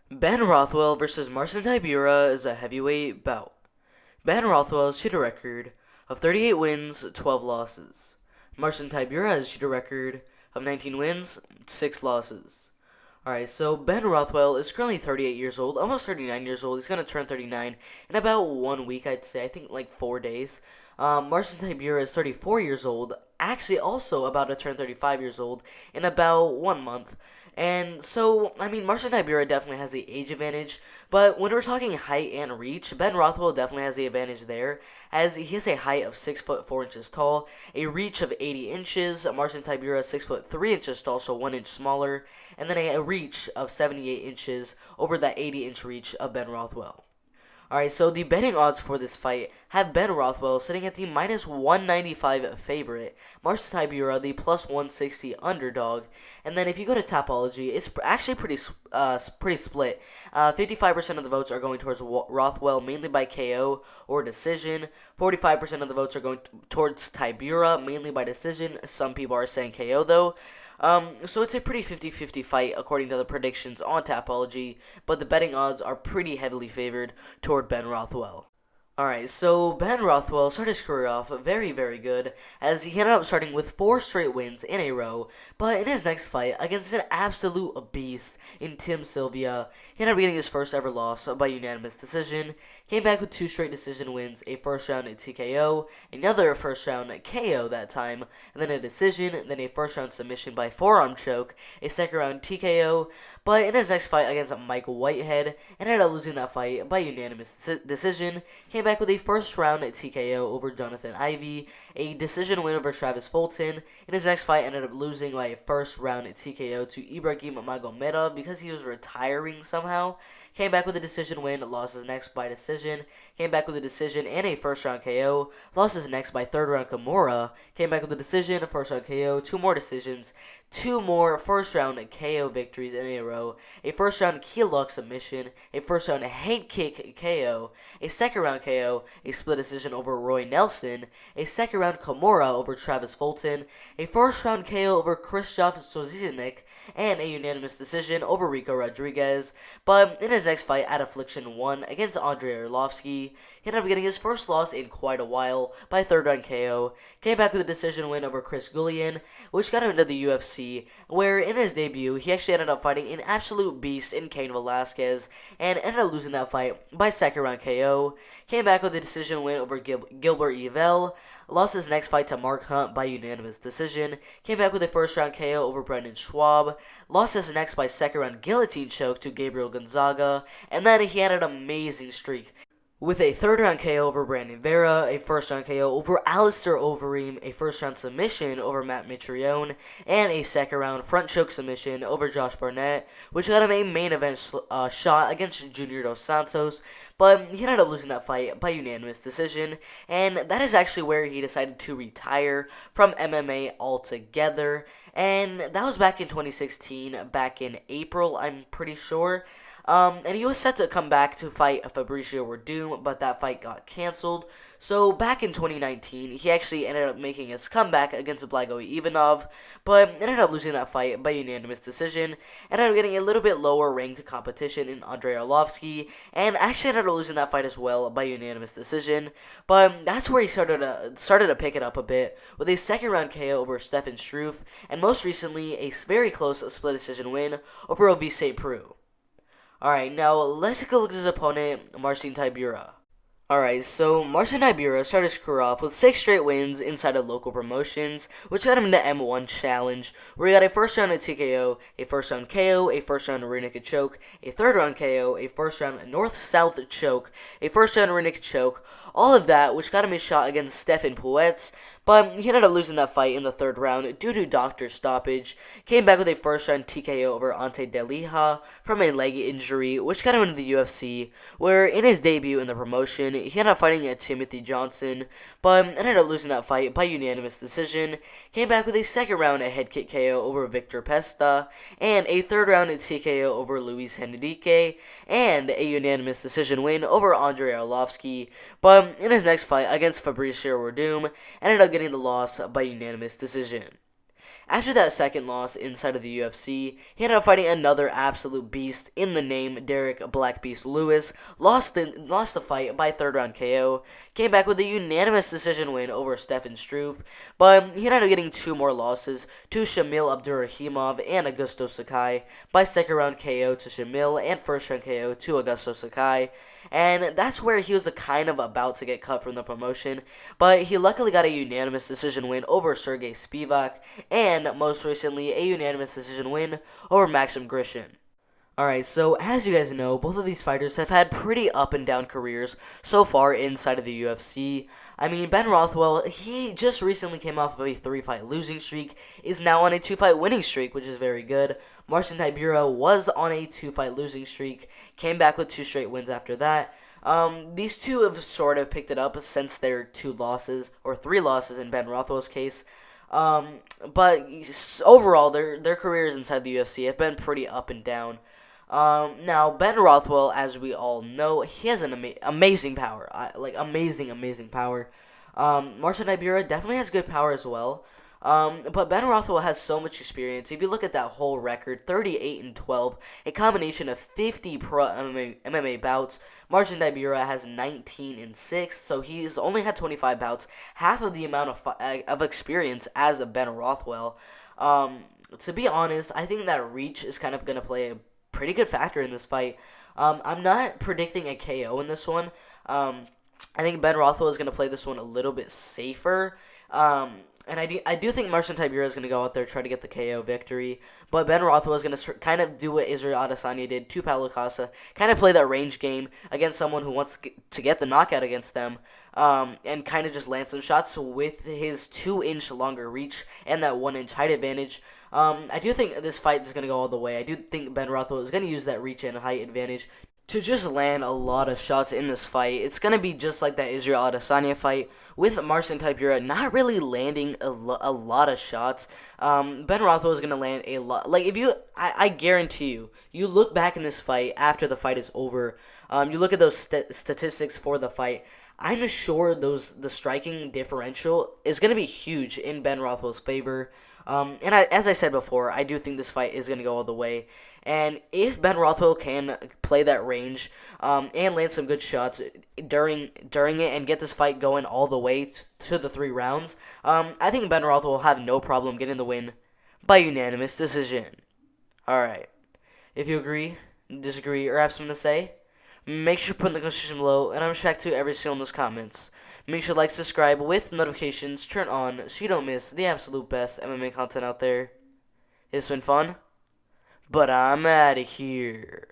Ben Rothwell versus Marcin Tybura is a heavyweight bout. Ben Rothwell has a record of 38 wins, 12 losses. Marcin Tybura has a record of 19 wins, 6 losses. Alright, so Ben Rothwell is currently 38 years old, almost 39 years old. He's going to turn 39 in about 1 week, I'd say. I think like 4 days. Marcin Tybura is 34 years old, actually also about to turn 35 years old in about 1 month. And so, I mean, Marcin Tybura definitely has the age advantage, but when we're talking height and reach, Ben Rothwell definitely has the advantage there, as he has a height of 6'4" tall, a reach of 80 inches. Marcin Tybura is 6'3" tall, so 1 inch smaller, and then a reach of 78 inches over that 80-inch reach of Ben Rothwell. Alright, so the betting odds for this fight have Ben Rothwell sitting at the minus 195 favorite, Marcin Tybura the plus 160 underdog, and then if you go to Tapology, it's actually pretty split. 55% of the votes are going towards Rothwell, mainly by KO or decision. 45% of the votes are going towards Tybura, mainly by decision. Some people are saying KO though. So it's a pretty 50-50 fight according to the predictions on Tapology, but the betting odds are pretty heavily favored toward Ben Rothwell. Alright, so Ben Rothwell started his career off very, very good, as he ended up starting with 4 straight wins in a row, but in his next fight against an absolute beast in Tim Sylvia, he ended up getting his first ever loss by unanimous decision, came back with 2 straight decision wins, a first round TKO, another first round KO that time, and then a decision, then a first round submission by forearm choke, a second round TKO, but in his next fight against Mike Whitehead, ended up losing that fight by unanimous decision, came back with a first round TKO over Jonathan Ivey, a decision win over Travis Fulton. In his next fight, ended up losing by a first round TKO to Ibrahim Magomedov because he was retiring somehow. Came back with a decision win, lost his next by decision. Came back with a decision and a first round KO. Lost his next by third round Kimura. Came back with a decision, a first round KO, 2 more decisions, 2 more first round KO victories in a row. A first round key lock submission, a first round head kick KO, a second round KO, a split decision over Roy Nelson, a second round Kimura over Travis Fulton, a first round KO over Krzysztof Sozinik, and a unanimous decision over Rico Rodriguez. But in his next fight at Affliction 1 against Andrei Arlovsky, he ended up getting his first loss in quite a while by third round KO. Came back with a decision win over Chris Gullion, which got him into the UFC, where in his debut, he actually ended up fighting an absolute beast in Cain Velasquez, and ended up losing that fight by second round KO. Came back with a decision win over Gilbert Yvel. Lost his next fight to Mark Hunt by unanimous decision. Came back with a first round KO over Brendan Schwab. Lost his next by second round guillotine choke to Gabriel Gonzaga. And then he had an amazing streak with a third round KO over Brandon Vera, a first round KO over Alistair Overeem, a first round submission over Matt Mitrione, and a second round front choke submission over Josh Barnett, which got him a main event shot against Junior Dos Santos, but he ended up losing that fight by unanimous decision, and that is actually where he decided to retire from MMA altogether, and that was back in 2016, back in April, I'm pretty sure. And he was set to come back to fight Fabricio Werdum, but that fight got canceled. So back in 2019, he actually ended up making his comeback against Blago Ivanov, but ended up losing that fight by unanimous decision. Ended up getting a little bit lower ranked competition in Andrei Arlovsky, and actually ended up losing that fight as well by unanimous decision. But that's where he started to pick it up a bit with a second round KO over Stefan Struve, and most recently a very close split decision win over Ovi St. Preux. Alright, now let's take a look at his opponent, Marcin Tybura. Alright, so Marcin Tybura started his career off with 6 straight wins inside of local promotions, which got him into M1 Challenge, where he got a first round TKO, a first round KO, a first round rear naked choke, a third round KO, a first round north-south choke, a first round rear naked choke, all of that, which got him a shot against Stefan Puetz, but he ended up losing that fight in the third round due to doctor stoppage. Came back with a first round TKO over Ante Delija from a leg injury, which got him into the UFC, where in his debut in the promotion, he ended up fighting Timothy Johnson, but ended up losing that fight by unanimous decision. Came back with a second round head kick KO over Victor Pesta, and a third round TKO over Luis Henrique, and a unanimous decision win over Andrei Arlovsky, but in his next fight against Fabricio Werdum, ended up getting the loss by unanimous decision. After that second loss inside of the UFC, he ended up fighting another absolute beast in the name, Derek Black Beast Lewis. Lost the fight by third round KO. Came back with a unanimous decision win over Stefan Struve, but he ended up getting two more losses to Shamil Abdurrahimov and Augusto Sakai by second round KO to Shamil and first round KO to Augusto Sakai. And that's where he was kind of about to get cut from the promotion, but he luckily got a unanimous decision win over Sergey Spivak, and most recently a unanimous decision win over Maxim Grishin. Alright, so as you guys know, both of these fighters have had pretty up and down careers so far inside of the UFC. I mean, Ben Rothwell, he just recently came off of a 3-fight losing streak, is now on a 2-fight winning streak, which is very good. Marcin Tybura was on a 2-fight losing streak, came back with 2 straight wins after that. These two have sort of picked it up since their 2 losses, or 3 losses in Ben Rothwell's case. But overall, their careers inside the UFC have been pretty up and down. Now, Ben Rothwell, as we all know, he has an amazing power. Amazing power. Marcin Tybura definitely has good power as well. But Ben Rothwell has so much experience. If you look at that whole record, 38-12, a combination of 50 pro MMA bouts. Marcin Tybura has 19-6, so he's only had 25 bouts, half of the amount of experience as a Ben Rothwell. To be honest, I think that reach is kind of going to play a pretty good factor in this fight. I'm not predicting a KO in this one. I think Ben Rothwell is going to play this one a little bit safer. And I do think Marcin Tybura is going to go out there try to get the KO victory. But Ben Rothwell is going to kind of do what Israel Adesanya did to Paulo Costa, kind of play that range game against someone who wants to get the knockout against them, and kind of just land some shots with his 2-inch longer reach and that 1-inch height advantage. I do think this fight is going to go all the way. I do think Ben Rothwell is going to use that reach and height advantage to just land a lot of shots in this fight. It's going to be just like that Israel Adesanya fight, with Marcin Tybura not really landing a lot of shots. Ben Rothwell is going to land a lot. Like, I guarantee you look back in this fight after the fight is over, you look at those statistics for the fight, I'm sure the striking differential is going to be huge in Ben Rothwell's favor. As I said before, I do think this fight is going to go all the way. And if Ben Rothwell can play that range and land some good shots during it and get this fight going all the way to the 3 rounds, I think Ben Rothwell will have no problem getting the win by unanimous decision. Alright. If you agree, disagree, or have something to say, make sure to put in the comment section below, and I'm sure back to every single one of those comments. Make sure to like, subscribe with notifications turned on so you don't miss the absolute best MMA content out there. It's been fun, but I'm out of here.